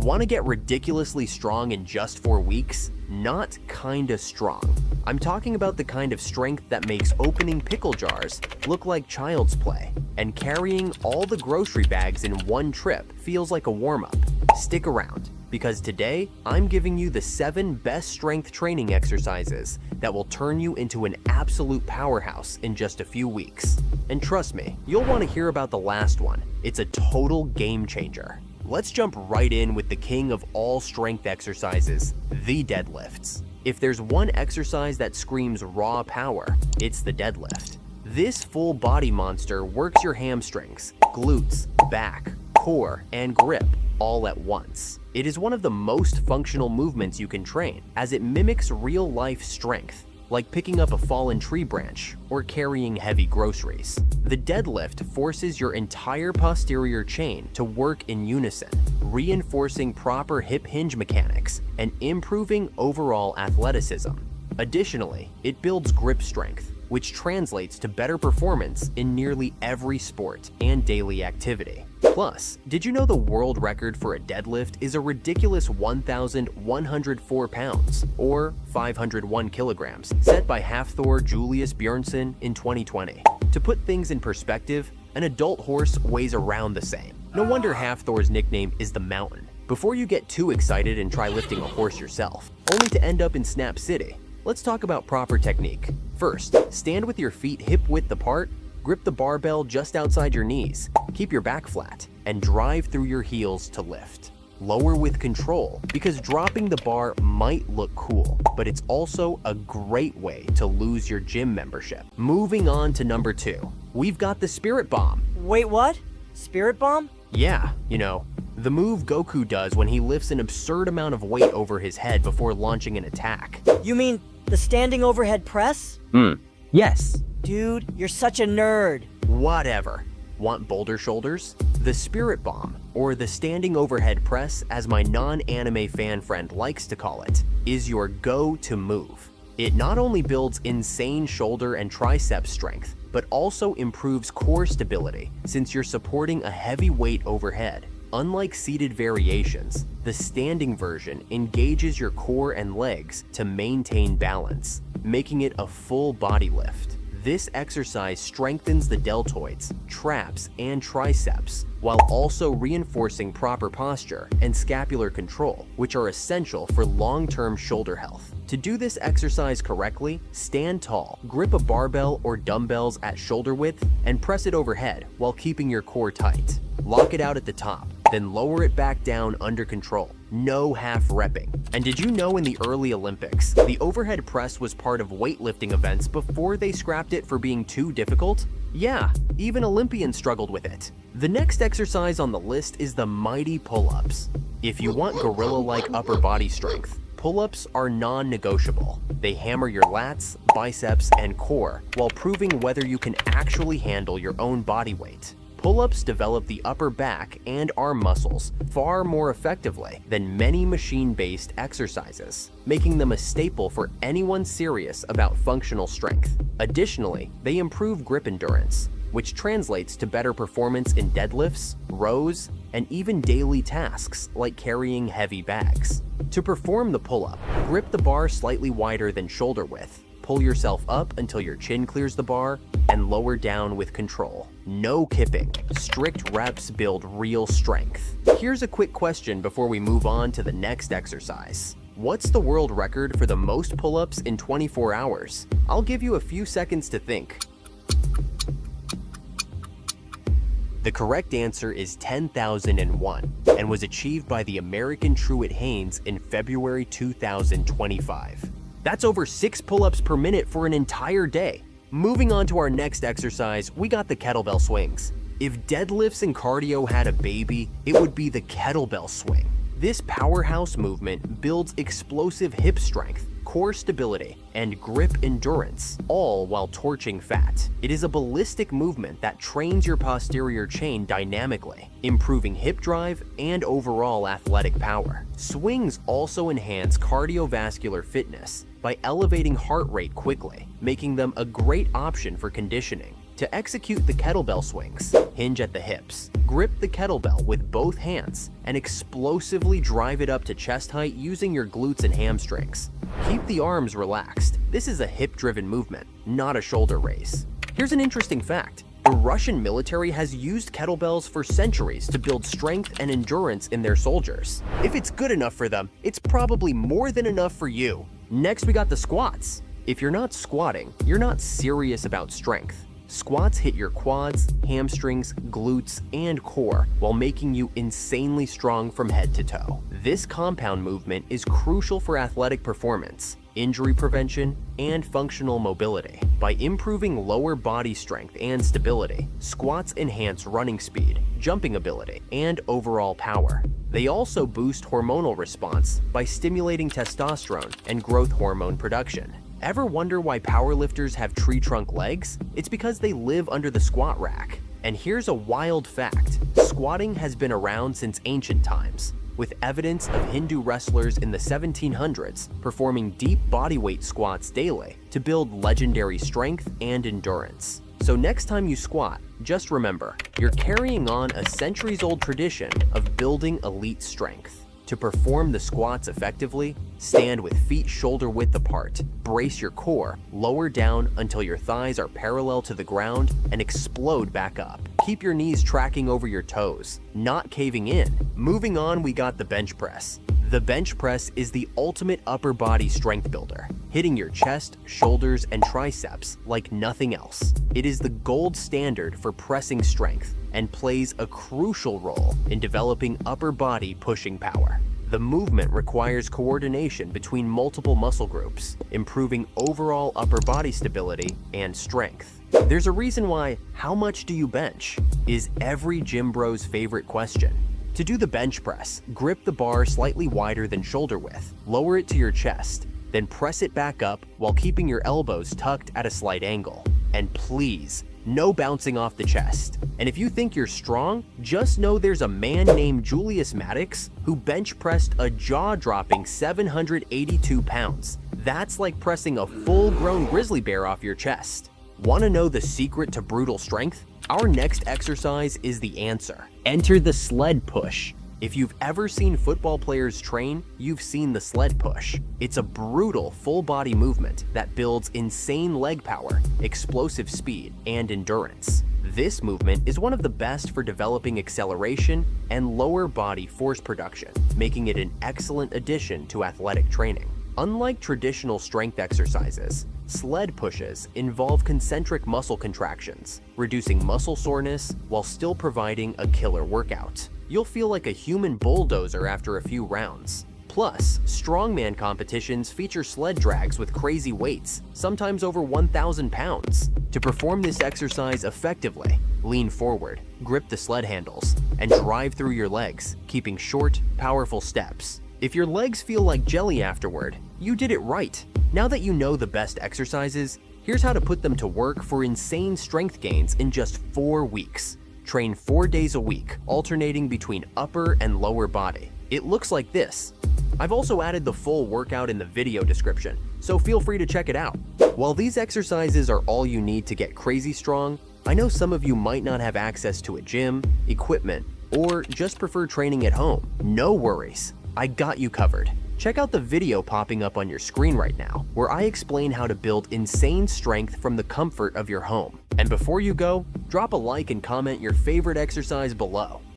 Want to get ridiculously strong in just 4 weeks? Not kinda strong. I'm talking about the kind of strength that makes opening pickle jars look like child's play, and carrying all the grocery bags in one trip feels like a warm-up. Stick around, because today I'm giving you the 7 best strength training exercises that will turn you into an absolute powerhouse in just a few weeks. And trust me, you'll want to hear about the last one. It's a total game changer. Let's jump right in with the king of all strength exercises, the deadlifts. If there's one exercise that screams raw power, it's the deadlift. This full body monster works your hamstrings, glutes, back, core, and grip all at once. It is one of the most functional movements you can train, as it mimics real-life strength, like picking up a fallen tree branch or carrying heavy groceries. The deadlift forces your entire posterior chain to work in unison, reinforcing proper hip hinge mechanics and improving overall athleticism. Additionally, it builds grip strength, which translates to better performance in nearly every sport and daily activity. Plus, did you know the world record for a deadlift is a ridiculous 1,104 pounds, or 501 kilograms, set by Hafthor Julius Björnsson in 2020. To put things in perspective, an adult horse weighs around the same. No wonder Hafthor's nickname is the Mountain. Before you get too excited and try lifting a horse yourself, only to end up in Snap City, let's talk about proper technique. First, stand with your feet hip-width apart, grip the barbell just outside your knees, keep your back flat, and drive through your heels to lift. Lower with control, because dropping the bar might look cool, but it's also a great way to lose your gym membership. Moving on to number 2, we've got the Spirit Bomb. Wait, what? Spirit Bomb? Yeah, you know, the move Goku does when he lifts an absurd amount of weight over his head before launching an attack. You mean the standing overhead press? Yes. Dude, you're such a nerd. Whatever. Want boulder shoulders? The Spirit Bomb, or the standing overhead press as my non-anime fan friend likes to call it, is your go-to move. It not only builds insane shoulder and tricep strength, but also improves core stability since you're supporting a heavy weight overhead. Unlike seated variations, the standing version engages your core and legs to maintain balance, making it a full body lift. This exercise strengthens the deltoids, traps, and triceps, while also reinforcing proper posture and scapular control, which are essential for long-term shoulder health. To do this exercise correctly, stand tall, grip a barbell or dumbbells at shoulder width, and press it overhead while keeping your core tight. Lock it out at the top, then lower it back down under control. No half repping. And did you know in the early Olympics, the overhead press was part of weightlifting events before they scrapped it for being too difficult? Yeah, even Olympians struggled with it. The next exercise on the list is the mighty pull-ups. If you want gorilla-like upper body strength, pull-ups are non-negotiable. They hammer your lats, biceps, and core while proving whether you can actually handle your own body weight. Pull-ups develop the upper back and arm muscles far more effectively than many machine-based exercises, making them a staple for anyone serious about functional strength. Additionally, they improve grip endurance, which translates to better performance in deadlifts, rows, and even daily tasks like carrying heavy bags. To perform the pull-up, grip the bar slightly wider than shoulder width, pull yourself up until your chin clears the bar, and lower down with control. No kipping. Strict reps build real strength. Here's a quick question before we move on to the next exercise. What's the world record for the most pull-ups in 24 hours? I'll give you a few seconds to think. The correct answer is 10,001 and was achieved by the American Truett Haynes in February 2025. That's over 6 pull-ups per minute for an entire day. Moving on to our next exercise, we got the kettlebell swings. If deadlifts and cardio had a baby, it would be the kettlebell swing. This powerhouse movement builds explosive hip strength, core stability, and grip endurance, all while torching fat. It is a ballistic movement that trains your posterior chain dynamically, improving hip drive and overall athletic power. Swings also enhance cardiovascular fitness by elevating heart rate quickly, making them a great option for conditioning. To execute the kettlebell swings, hinge at the hips, grip the kettlebell with both hands, and explosively drive it up to chest height using your glutes and hamstrings. Keep the arms relaxed. This is a hip-driven movement, not a shoulder raise. Here's an interesting fact. The Russian military has used kettlebells for centuries to build strength and endurance in their soldiers. If it's good enough for them, it's probably more than enough for you. Next, we got the squats. If you're not squatting, you're not serious about strength. Squats hit your quads, hamstrings, glutes, and core while making you insanely strong from head to toe. This compound movement is crucial for athletic performance, injury prevention, and functional mobility. By improving lower body strength and stability, squats enhance running speed, jumping ability, and overall power. They also boost hormonal response by stimulating testosterone and growth hormone production. Ever wonder why powerlifters have tree trunk legs? It's because they live under the squat rack. And here's a wild fact. Squatting has been around since ancient times, with evidence of Hindu wrestlers in the 1700s performing deep bodyweight squats daily to build legendary strength and endurance. So next time you squat, just remember, you're carrying on a centuries-old tradition of building elite strength. To perform the squats effectively, stand with feet shoulder-width apart, brace your core, lower down until your thighs are parallel to the ground, and explode back up. Keep your knees tracking over your toes, not caving in. Moving on, we got the bench press. The bench press is the ultimate upper body strength builder, hitting your chest, shoulders, and triceps like nothing else. It is the gold standard for pressing strength and plays a crucial role in developing upper body pushing power. The movement requires coordination between multiple muscle groups, improving overall upper body stability and strength. There's a reason why "how much do you bench?" is every gym bro's favorite question. To do the bench press, grip the bar slightly wider than shoulder width, lower it to your chest, then press it back up while keeping your elbows tucked at a slight angle. And please, no bouncing off the chest. And if you think you're strong, just know there's a man named Julius Maddox who bench pressed a jaw-dropping 782 pounds. That's like pressing a full-grown grizzly bear off your chest. Want to know the secret to brutal strength? Our next exercise is the answer. Enter the sled push. If you've ever seen football players train, you've seen the sled push. It's a brutal full-body movement that builds insane leg power, explosive speed, and endurance. This movement is one of the best for developing acceleration and lower body force production, making it an excellent addition to athletic training. Unlike traditional strength exercises, sled pushes involve concentric muscle contractions, reducing muscle soreness while still providing a killer workout. You'll feel like a human bulldozer after a few rounds. Plus, strongman competitions feature sled drags with crazy weights, sometimes over 1,000 pounds. To perform this exercise effectively, lean forward, grip the sled handles, and drive through your legs, keeping short, powerful steps. If your legs feel like jelly afterward, you did it right. Now that you know the best exercises, here's how to put them to work for insane strength gains in just 4 weeks. Train 4 days a week, alternating between upper and lower body. It looks like this. I've also added the full workout in the video description, so feel free to check it out. While these exercises are all you need to get crazy strong, I know some of you might not have access to a gym, equipment, or just prefer training at home. No worries, I got you covered. Check out the video popping up on your screen right now, where I explain how to build insane strength from the comfort of your home. And before you go, drop a like and comment your favorite exercise below.